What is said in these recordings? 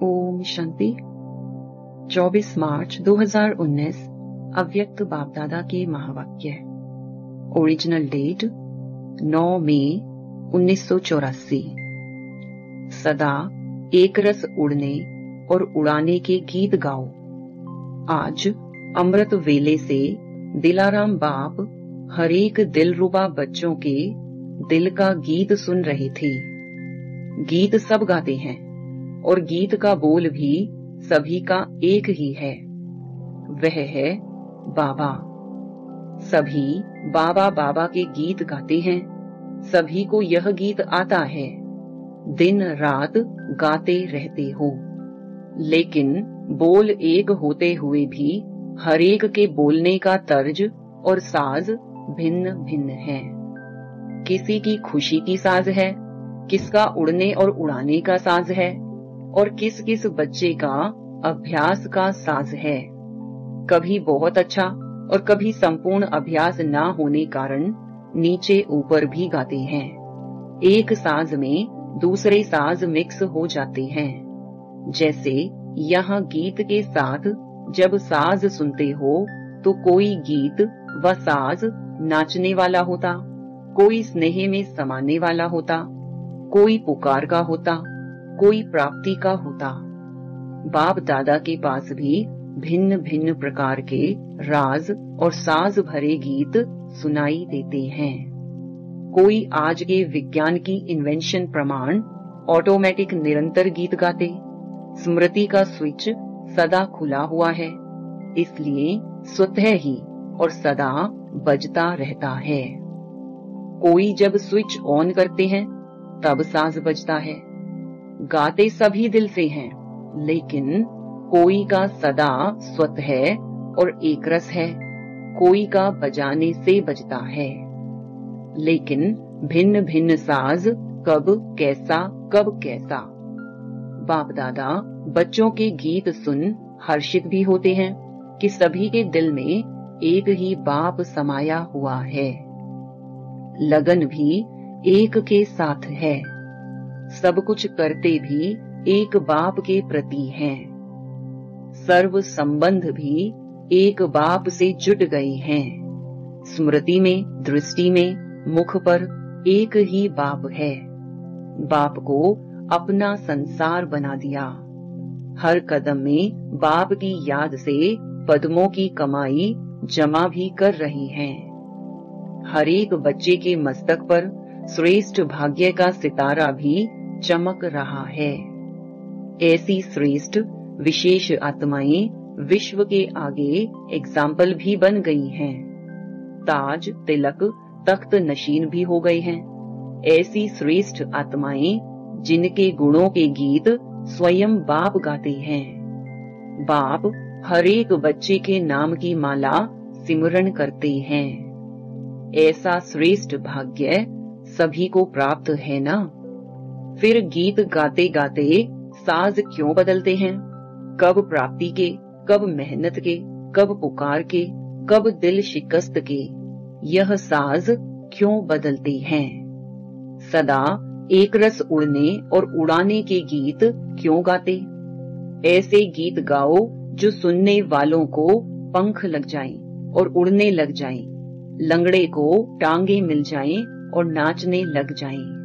ओम शांति। 24 मार्च 2019 अव्यक्त बाप दादा के महावाक्य। ओरिजिनल डेट 9 मई 1984। सदा एक रस उड़ने और उड़ाने के गीत गाओ। आज अमृत वेले से दिलाराम बाप हरेक दिलरुबा बच्चों के दिल का गीत सुन रहे थे। गीत सब गाते हैं और गीत का बोल भी सभी का एक ही है, वह है बाबा। सभी बाबा बाबा के गीत गाते हैं। सभी को यह गीत आता है, दिन रात गाते रहते हो। लेकिन बोल एक होते हुए भी हरेक के बोलने का तर्ज और साज भिन्न भिन्न है। किसी की खुशी की साज है, किसका उड़ने और उड़ाने का साज है, और किस किस बच्चे का अभ्यास का साज है। कभी बहुत अच्छा और कभी संपूर्ण अभ्यास ना होने कारण नीचे ऊपर भी गाते हैं। एक साज में दूसरे साज मिक्स हो जाते हैं। जैसे यहाँ गीत के साथ जब साज सुनते हो तो कोई गीत व साज नाचने वाला होता, कोई स्नेह में समाने वाला होता, कोई पुकार का होता, कोई प्राप्ति का होता। बाप दादा के पास भी भिन्न भिन्न प्रकार के राज और साज भरे गीत सुनाई देते हैं। कोई आज के विज्ञान की इन्वेंशन प्रमाण ऑटोमेटिक निरंतर गीत गाते। स्मृति का स्विच सदा खुला हुआ है, इसलिए स्वतः ही और सदा बजता रहता है। कोई जब स्विच ऑन करते हैं तब साज बजता है। गाते सभी दिल से हैं, लेकिन कोई का सदा स्वतः और एकरस है, कोई का बजाने से बजता है। लेकिन भिन्न भिन्न साज कब कैसा। बाप दादा बच्चों के गीत सुन हर्षित भी होते हैं कि सभी के दिल में एक ही बाप समाया हुआ है। लगन भी एक के साथ है। सब कुछ करते भी एक बाप के प्रति हैं। सर्व संबंध भी एक बाप से जुट गए हैं। स्मृति में, दृष्टि में, मुख पर एक ही बाप है। बाप को अपना संसार बना दिया। हर कदम में बाप की याद से पद्मों की कमाई जमा भी कर रही हैं। हर एक बच्चे के मस्तक पर श्रेष्ठ भाग्य का सितारा भी चमक रहा है। ऐसी श्रेष्ठ विशेष आत्माएं विश्व के आगे एग्जाम्पल भी बन गई हैं। ताज, तिलक, तख्त नशीन भी हो गए हैं। ऐसी श्रेष्ठ आत्माएं जिनके गुणों के गीत स्वयं बाप गाते हैं। बाप हर एक बच्चे के नाम की माला सिमरन करते हैं। ऐसा श्रेष्ठ भाग्य सभी को प्राप्त है ना। फिर गीत गाते गाते साज क्यों बदलते हैं? कब प्राप्ति के, कब मेहनत के, कब पुकार के, कब दिल शिकस्त के, यह साज क्यों बदलते हैं? सदा एक रस उड़ने और उड़ाने के गीत क्यों गाते? ऐसे गीत गाओ जो सुनने वालों को पंख लग जाएं और उड़ने लग जाएं। लंगड़े को टांगे मिल जाएं और नाचने लग जाएं।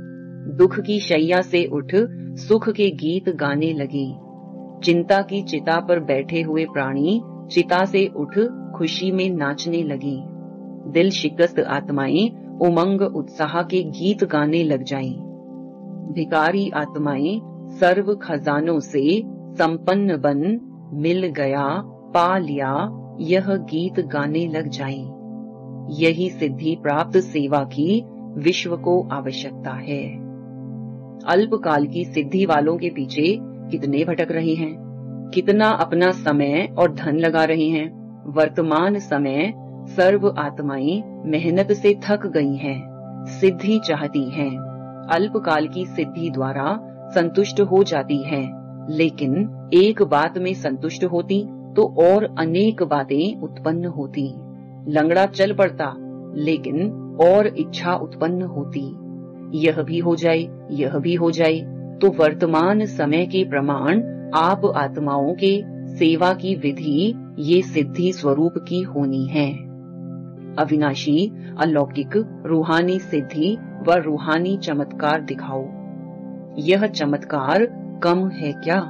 दुख की शैया से उठ सुख के गीत गाने लगे। चिंता की चिता पर बैठे हुए प्राणी चिता से उठ खुशी में नाचने लगे। दिल शिकस्त आत्माएं उमंग उत्साह के गीत गाने लग जाएं। भिखारी आत्माएं सर्व खजानों से संपन्न बन मिल गया पा लिया यह गीत गाने लग जाएं। यही सिद्धि प्राप्त सेवा की विश्व को आवश्यकता है। अल्पकाल की सिद्धि वालों के पीछे कितने भटक रहे हैं, कितना अपना समय और धन लगा रहे हैं। वर्तमान समय सर्व आत्माएं मेहनत से थक गई हैं, सिद्धि चाहती हैं। अल्पकाल की सिद्धि द्वारा संतुष्ट हो जाती हैं, लेकिन एक बात में संतुष्ट होती तो और अनेक बातें उत्पन्न होती। लंगड़ा चल पड़ता, लेकिन और इच्छा उत्पन्न होती। यह भी हो जाए, यह भी हो जाए, तो वर्तमान समय के प्रमाण आप आत्माओं के सेवा की विधि ये सिद्धि स्वरूप की होनी है। अविनाशी, अलौकिक, रूहानी सिद्धि व रूहानी चमत्कार दिखाओ। यह चमत्कार कम है क्या?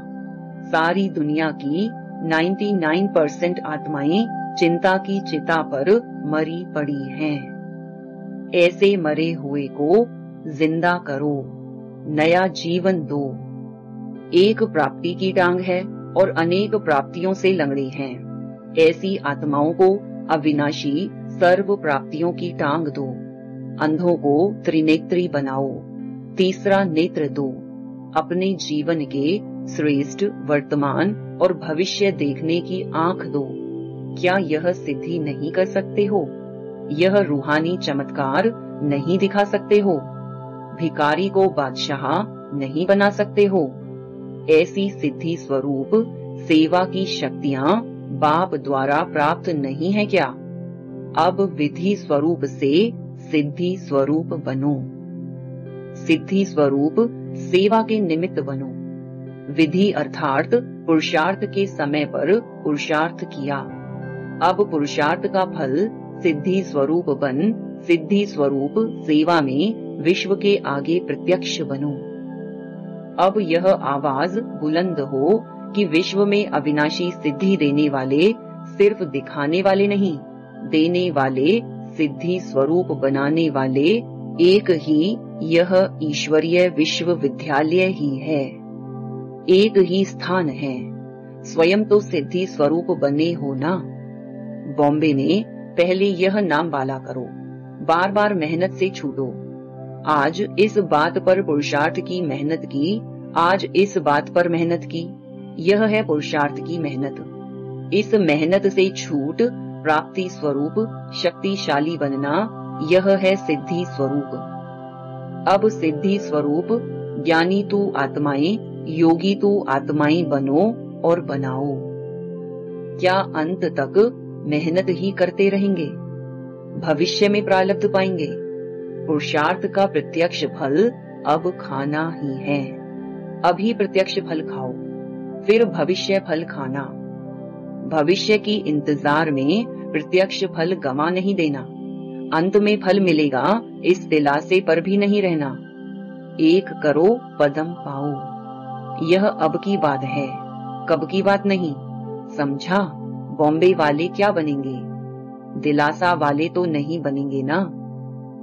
सारी दुनिया की 99% आत्माएं चिंता की चिता पर मरी पड़ी हैं। ऐसे मरे हुए को जिंदा करो, नया जीवन दो। एक प्राप्ति की टांग है और अनेक प्राप्तियों से लंगड़े हैं। ऐसी आत्माओं को अविनाशी सर्व प्राप्तियों की टांग दो। अंधों को त्रिनेत्री बनाओ, तीसरा नेत्र दो। अपने जीवन के श्रेष्ठ वर्तमान और भविष्य देखने की आंख दो। क्या यह सिद्धि नहीं कर सकते हो? यह रूहानी चमत्कार नहीं दिखा सकते हो? भिखारी को बादशाह नहीं बना सकते हो? ऐसी सिद्धि स्वरूप सेवा की शक्तियां बाप द्वारा प्राप्त नहीं है क्या? अब विधि स्वरूप से सिद्धि स्वरूप बनो। सिद्धि स्वरूप सेवा के निमित्त बनो। विधि अर्थात पुरुषार्थ के समय पर पुरुषार्थ किया। अब पुरुषार्थ का फल सिद्धि स्वरूप बन सिद्धि स्वरूप सेवा में विश्व के आगे प्रत्यक्ष बनो। अब यह आवाज बुलंद हो कि विश्व में अविनाशी सिद्धि देने वाले सिर्फ दिखाने वाले नहीं, देने वाले, सिद्धि स्वरूप बनाने वाले एक ही यह ईश्वरीय विश्वविद्यालय ही है। एक ही स्थान है। स्वयं तो सिद्धि स्वरूप बने हो ना। बॉम्बे में पहले यह नाम वाला करो, बार बार मेहनत से छूटो। आज इस बात पर पुरुषार्थ की मेहनत की, आज इस बात पर मेहनत की। यह है पुरुषार्थ की मेहनत। इस मेहनत से छूट प्राप्ति स्वरूप शक्तिशाली बनना, यह है सिद्धि स्वरूप। अब सिद्धि स्वरूप ज्ञानी तू आत्माएं, योगी तू आत्माएं बनो और बनाओ। क्या अंत तक मेहनत ही करते रहेंगे? भविष्य में प्रारब्ध पाएंगे। पुरुषार्थ का प्रत्यक्ष फल अब खाना ही है। अभी प्रत्यक्ष फल खाओ, फिर भविष्य फल खाना। भविष्य की इंतजार में प्रत्यक्ष फल गवा नहीं देना। अंत में फल मिलेगा इस दिलासे पर भी नहीं रहना। एक करो पदम पाओ। यह अब की बात है, कब की बात नहीं। समझा? बॉम्बे वाले क्या बनेंगे? दिलासा वाले तो नहीं बनेंगे ना।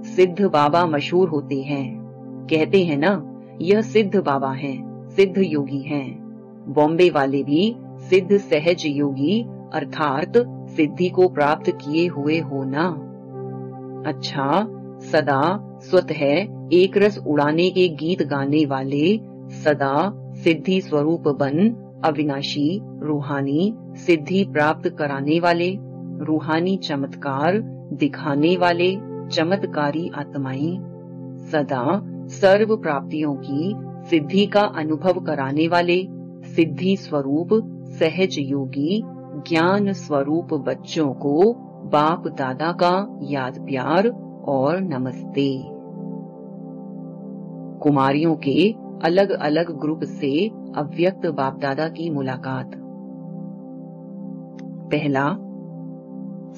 सिद्ध बाबा मशहूर होते हैं, कहते हैं ना, यह सिद्ध बाबा हैं, सिद्ध योगी हैं। बॉम्बे वाले भी सिद्ध सहज योगी अर्थात सिद्धि को प्राप्त किए हुए हो ना। अच्छा, सदा स्वतः एक रस उड़ाने के गीत गाने वाले, सदा सिद्धि स्वरूप बन अविनाशी रूहानी सिद्धि प्राप्त कराने वाले, रूहानी चमत्कार दिखाने वाले चमत्कारी आत्माएं, सदा सर्व प्राप्तियों की सिद्धि का अनुभव कराने वाले सिद्धि स्वरूप सहज योगी ज्ञान स्वरूप बच्चों को बाप दादा का याद प्यार और नमस्ते। कुमारियों के अलग अलग ग्रुप से अव्यक्त बाप दादा की मुलाकात। पहला,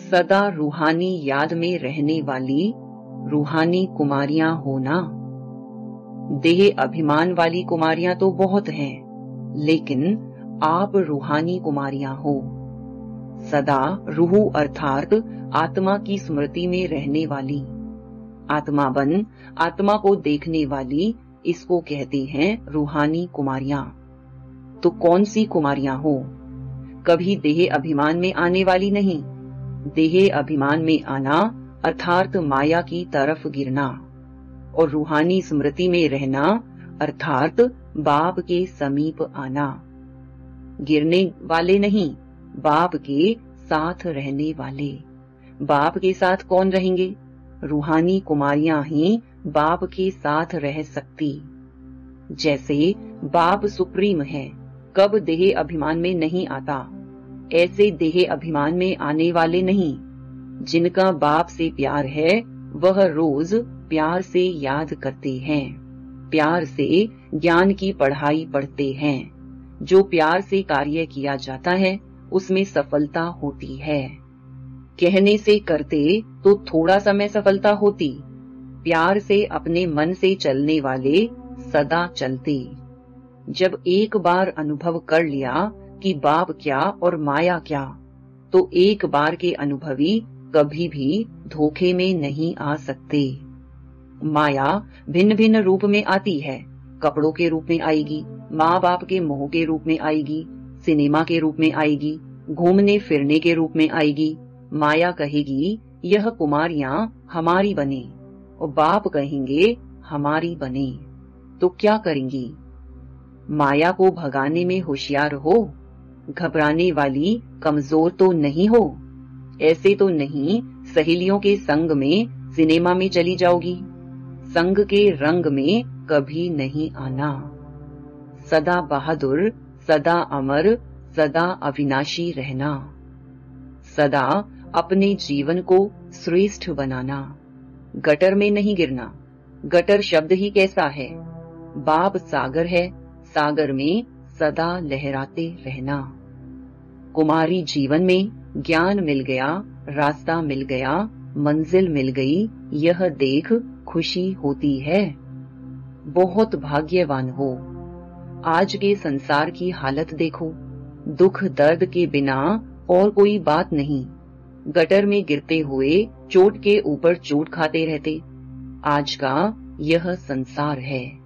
सदा रूहानी याद में रहने वाली रूहानी कुमारियां होना। देह अभिमान वाली कुमारियां तो बहुत हैं, लेकिन आप रूहानी कुमारियां हो। सदा रूह अर्थात आत्मा की स्मृति में रहने वाली, आत्मा बन आत्मा को देखने वाली, इसको कहते हैं रूहानी कुमारियां। तो कौन सी कुमारियां हो? कभी देह अभिमान में आने वाली नहीं। देह अभिमान में आना अर्थात माया की तरफ गिरना, और रूहानी स्मृति में रहना अर्थात बाप के समीप आना। गिरने वाले नहीं, बाप के साथ रहने वाले। बाप के साथ कौन रहेंगे? रूहानी कुमारियां ही बाप के साथ रह सकती। जैसे बाप सुप्रीम है, कब देह अभिमान में नहीं आता, ऐसे देह अभिमान में आने वाले नहीं। जिनका बाप से प्यार है वह रोज प्यार से याद करते हैं, प्यार से ज्ञान की पढ़ाई पढ़ते हैं, जो प्यार से कार्य किया जाता है उसमें सफलता होती है। कहने से करते तो थोड़ा समय सफलता होती, प्यार से अपने मन से चलने वाले सदा चलते। जब एक बार अनुभव कर लिया कि बाप क्या और माया क्या, तो एक बार के अनुभवी कभी भी धोखे में नहीं आ सकते। माया भिन्न भिन्न रूप में आती है। कपड़ों के रूप में आएगी, माँ बाप के मोह के रूप में आएगी, सिनेमा के रूप में आएगी, घूमने फिरने के रूप में आएगी। माया कहेगी यह कुमारियां हमारी बने, और बाप कहेंगे हमारी बने। तो क्या करेंगी? माया को भगाने में होशियार हो, घबराने वाली कमजोर तो नहीं हो। ऐसे तो नहीं सहेलियों के संग में सिनेमा में चली जाओगी। संग के रंग में कभी नहीं आना। सदा बहादुर, सदा अमर, सदा अविनाशी रहना। सदा अपने जीवन को श्रेष्ठ बनाना। गटर में नहीं गिरना। गटर शब्द ही कैसा है। बाप सागर है, सागर में सदा लहराते रहना। कुमारी जीवन में ज्ञान मिल गया, रास्ता मिल गया, मंजिल मिल गई, यह देख खुशी होती है। बहुत भाग्यवान हो। आज के संसार की हालत देखो, दुख दर्द के बिना और कोई बात नहीं। गटर में गिरते हुए चोट के ऊपर चोट खाते रहते। आज का यह संसार है।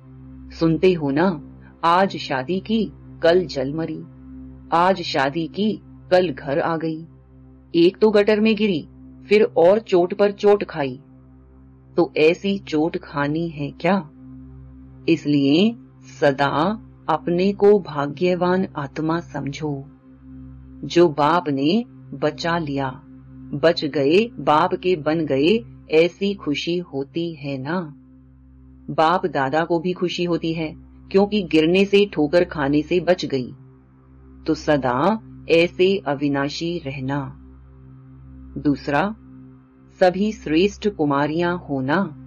सुनते हो ना, आज शादी की कल जल मरी, आज शादी की कल घर आ गई। एक तो गटर में गिरी, फिर और चोट पर चोट खाई। तो ऐसी चोट खानी है क्या? इसलिए सदा अपने को भाग्यवान आत्मा समझो। जो बाप ने बचा लिया, बच गए, बाप के बन गए, ऐसी खुशी होती है ना। बाप दादा को भी खुशी होती है, क्योंकि गिरने से, ठोकर खाने से बच गई। तो सदा ऐसे अविनाशी रहना। दूसरा, सभी श्रेष्ठ कुमारियां होना।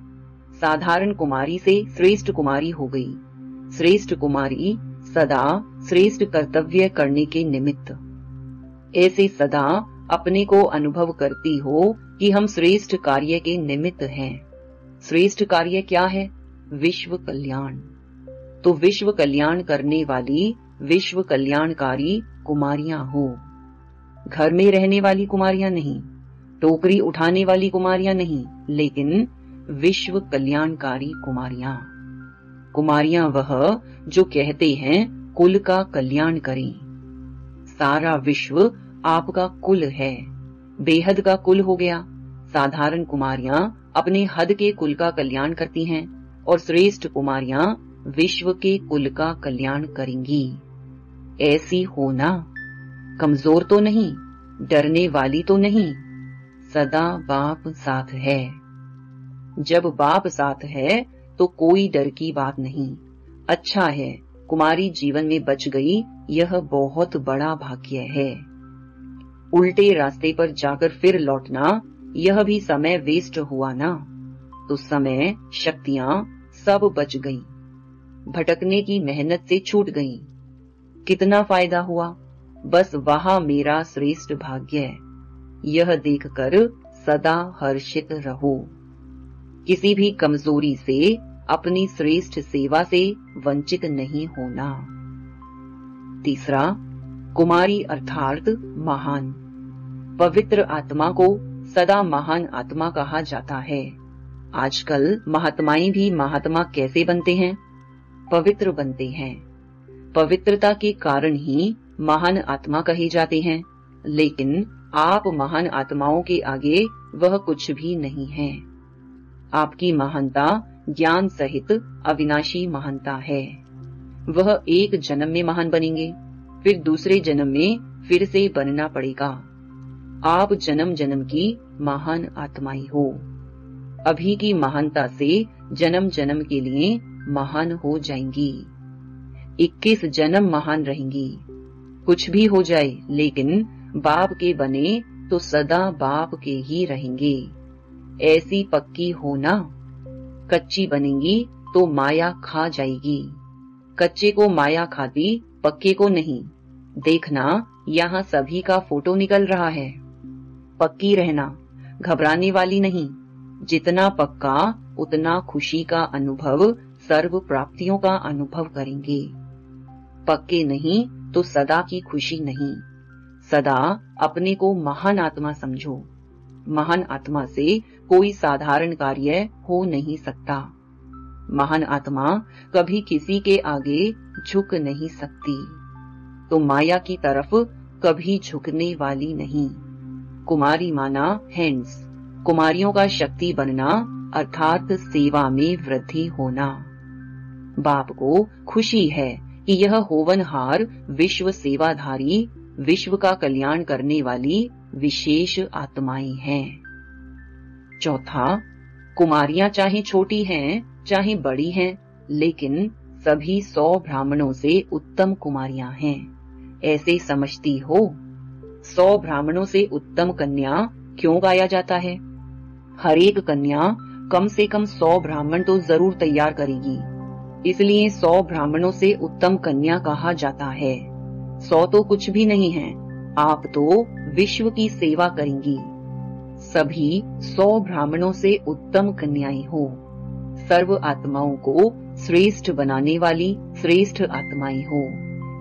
साधारण कुमारी से श्रेष्ठ कुमारी हो गई। श्रेष्ठ कुमारी सदा श्रेष्ठ कर्तव्य करने के निमित्त। ऐसे सदा अपने को अनुभव करती हो कि हम श्रेष्ठ कार्य के निमित्त हैं। श्रेष्ठ कार्य क्या है? विश्व कल्याण। तो विश्व कल्याण करने वाली, विश्व कल्याणकारी कुमारियां हो। घर में रहने वाली कुमारियां नहीं, टोकरी उठाने वाली कुमारियां नहीं, लेकिन विश्व कल्याणकारी कुमारियां। कुमारियां वह जो कहते हैं कुल का कल्याण करें। सारा विश्व आपका कुल है, बेहद का कुल हो गया। साधारण कुमारियां अपने हद के कुल का कल्याण करती हैं, और श्रेष्ठ कुमारियां विश्व के कुल का कल्याण करेंगी। ऐसी होना। कमजोर तो नहीं, डरने वाली तो नहीं। सदा बाप साथ है। जब बाप साथ है तो कोई डर की बात नहीं। अच्छा है, कुमारी जीवन में बच गई, यह बहुत बड़ा भाग्य है। उल्टे रास्ते पर जाकर फिर लौटना, यह भी समय वेस्ट हुआ ना। तो समय, शक्तियां सब बच गईं। भटकने की मेहनत से छूट गईं। कितना फायदा हुआ। बस वहां मेरा श्रेष्ठ भाग्य। यह देखकर सदा हर्षित रहो। किसी भी कमजोरी से, अपनी श्रेष्ठ सेवा से वंचित नहीं होना। तीसरा, कुमारी अर्थात महान। पवित्र आत्मा को सदा महान आत्मा कहा जाता है। आजकल महात्माएं भी महात्मा कैसे बनते हैं? पवित्र बनते हैं। पवित्रता के कारण ही महान आत्मा कहे जाते हैं। लेकिन आप महान आत्माओं के आगे वह कुछ भी नहीं है। आपकी महानता ज्ञान सहित अविनाशी महानता है। वह एक जन्म में महान बनेंगे, फिर दूसरे जन्म में फिर से बनना पड़ेगा। आप जन्म जन्म की महान आत्माएं हो। अभी की महानता से जन्म जन्म के लिए महान हो जाएंगी। 21 जन्म महान रहेंगी। कुछ भी हो जाए, लेकिन बाप के बने तो सदा बाप के ही रहेंगे। ऐसी पक्की होना। कच्ची बनेंगी तो माया खा जाएगी। कच्चे को माया खाती पक्के को नहीं। देखना, यहाँ सभी का फोटो निकल रहा है। पक्की रहना, घबराने वाली नहीं। जितना पक्का उतना खुशी का अनुभव, सर्व प्राप्तियों का अनुभव करेंगे। पक्के नहीं तो सदा की खुशी नहीं। सदा अपने को महान आत्मा समझो। महान आत्मा से कोई साधारण कार्य हो नहीं सकता। महान आत्मा कभी किसी के आगे झुक नहीं सकती, तो माया की तरफ कभी झुकने वाली नहीं। कुमारी माना हैंड्स, कुमारियों का शक्ति बनना अर्थात सेवा में वृद्धि होना। बाप को खुशी है कि यह होवनहार विश्व सेवाधारी, विश्व का कल्याण करने वाली विशेष आत्माएं हैं। चौथा, कुमारियां चाहे छोटी हैं चाहे बड़ी हैं, लेकिन सभी 100 ब्राह्मणों से उत्तम कुमारियां हैं, ऐसे समझती हो। 100 ब्राह्मणों से उत्तम कन्या क्यों गाया जाता है? हर एक कन्या कम से कम 100 ब्राह्मण तो जरूर तैयार करेगी, इसलिए 100 ब्राह्मणों से उत्तम कन्या कहा जाता है। 100 तो कुछ भी नहीं है, आप तो विश्व की सेवा करेंगी। सभी 100 ब्राह्मणों से उत्तम कन्याएं हो। सर्व आत्माओं को श्रेष्ठ बनाने वाली श्रेष्ठ आत्माएं हो,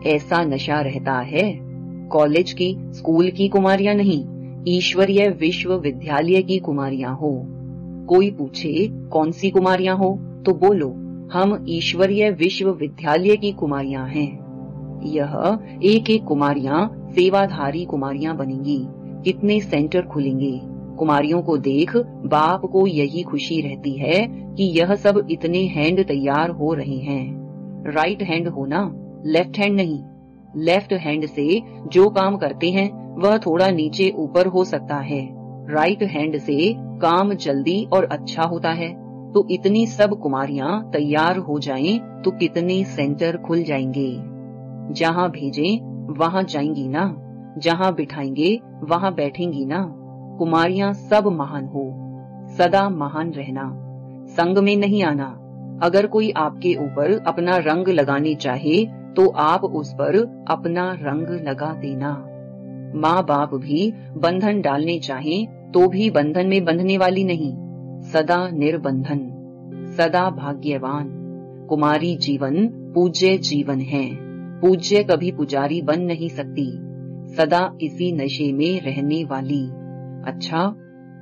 ऐसा नशा रहता है। कॉलेज की, स्कूल की कुमारियां नहीं, ईश्वरीय विश्वविद्यालय की कुमारियां हो। कोई पूछे कौन सी कुमारियां हो, तो बोलो हम ईश्वरीय विश्वविद्यालय की कुमारियां हैं। यह एक एक कुमारियां सेवाधारी कुमारियां बनेंगी। कितने सेंटर खुलेंगे। कुमारियों को देख बाप को यही खुशी रहती है कि यह सब इतने हैंड तैयार हो रहे हैं। राइट हैंड होना, लेफ्ट हैंड नहीं। लेफ्ट हैंड से जो काम करते हैं वह थोड़ा नीचे ऊपर हो सकता है। राइट हैंड से काम जल्दी और अच्छा होता है। तो इतनी सब कुमारियां तैयार हो जाएं तो कितने सेंटर खुल जाएंगे। जहां भेजें वहां जाएंगी ना, जहां बिठाएंगे वहां बैठेंगी ना। कुमारियां सब महान हो, सदा महान रहना, संग में नहीं आना। अगर कोई आपके ऊपर अपना रंग लगाने चाहे तो आप उस पर अपना रंग लगा देना। माँ बाप भी बंधन डालने चाहें तो भी बंधन में बंधने वाली नहीं, सदा निर्बंधन, सदा भाग्यवान। कुमारी जीवन पूज्य जीवन है। पूज्य कभी पुजारी बन नहीं सकती, सदा इसी नशे में रहने वाली। अच्छा,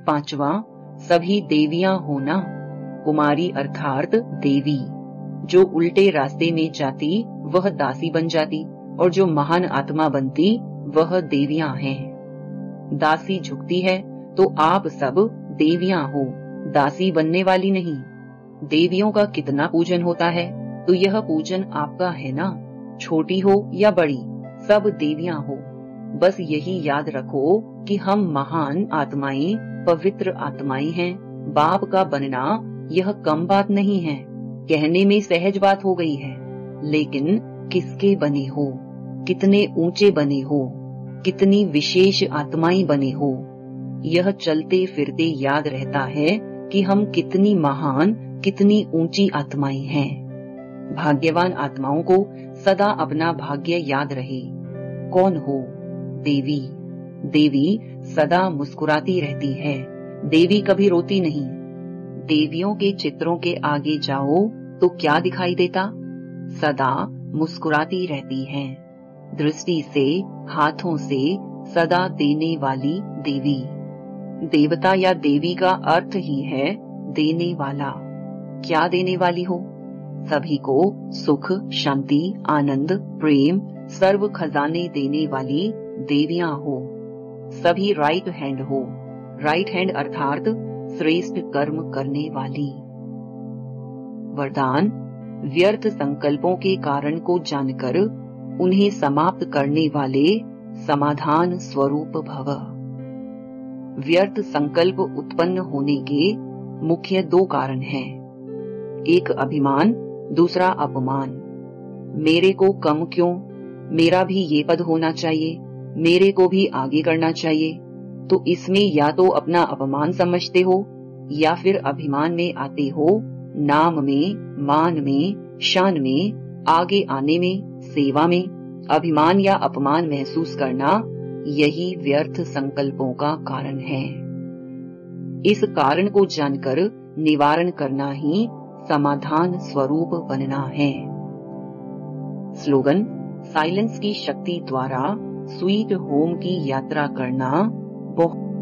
5वां, सभी देवियां होना। कुमारी अर्थात देवी। जो उल्टे रास्ते में जाती वह दासी बन जाती, और जो महान आत्मा बनती वह देवियां हैं। दासी झुकती है तो आप सब देवियां हो, दासी बनने वाली नहीं। देवियों का कितना पूजन होता है, तो यह पूजन आपका है ना। छोटी हो या बड़ी, सब देवियां हो। बस यही याद रखो कि हम महान आत्माएं, पवित्र आत्माएं हैं। बाप का बनना यह कम बात नहीं है, कहने में सहज बात हो गई है, लेकिन किसके बने हो, कितने ऊंचे बने हो, कितनी विशेष आत्माएं बने हो, यह चलते फिरते याद रहता है कि हम कितनी महान, कितनी ऊंची आत्माएं हैं। भाग्यवान आत्माओं को सदा अपना भाग्य याद रहे। कौन हो? देवी। देवी सदा मुस्कुराती रहती है, देवी कभी रोती नहीं। देवियों के चित्रों के आगे जाओ तो क्या दिखाई देता? सदा मुस्कुराती रहती हैं। दृष्टि से, हाथों से सदा देने वाली देवी। देवता या देवी का अर्थ ही है देने वाला। क्या देने वाली हो? सभी को सुख, शांति, आनंद, प्रेम, सर्व खजाने देने वाली देवियां हो। सभी राइट हैंड हो। राइट हैंड अर्थात श्रेष्ठ कर्म करने वाली। वरदान, व्यर्थ संकल्पों के कारण को जानकर उन्हें समाप्त करने वाले समाधान स्वरूप भव। व्यर्थ संकल्प उत्पन्न होने के मुख्य 2 कारण हैं। एक अभिमान, दूसरा अपमान। मेरे को कम क्यों, मेरा भी ये पद होना चाहिए, मेरे को भी आगे करना चाहिए। तो इसमें या तो अपना अपमान समझते हो या फिर अभिमान में आते हो। नाम में, मान में, शान में, आगे आने में, सेवा में, अभिमान या अपमान महसूस करना यही व्यर्थ संकल्पों का कारण है। इस कारण को जानकर निवारण करना ही समाधान स्वरूप बनना है। स्लोगन: साइलेंस की शक्ति द्वारा स्वीट होम की यात्रा करना बहुत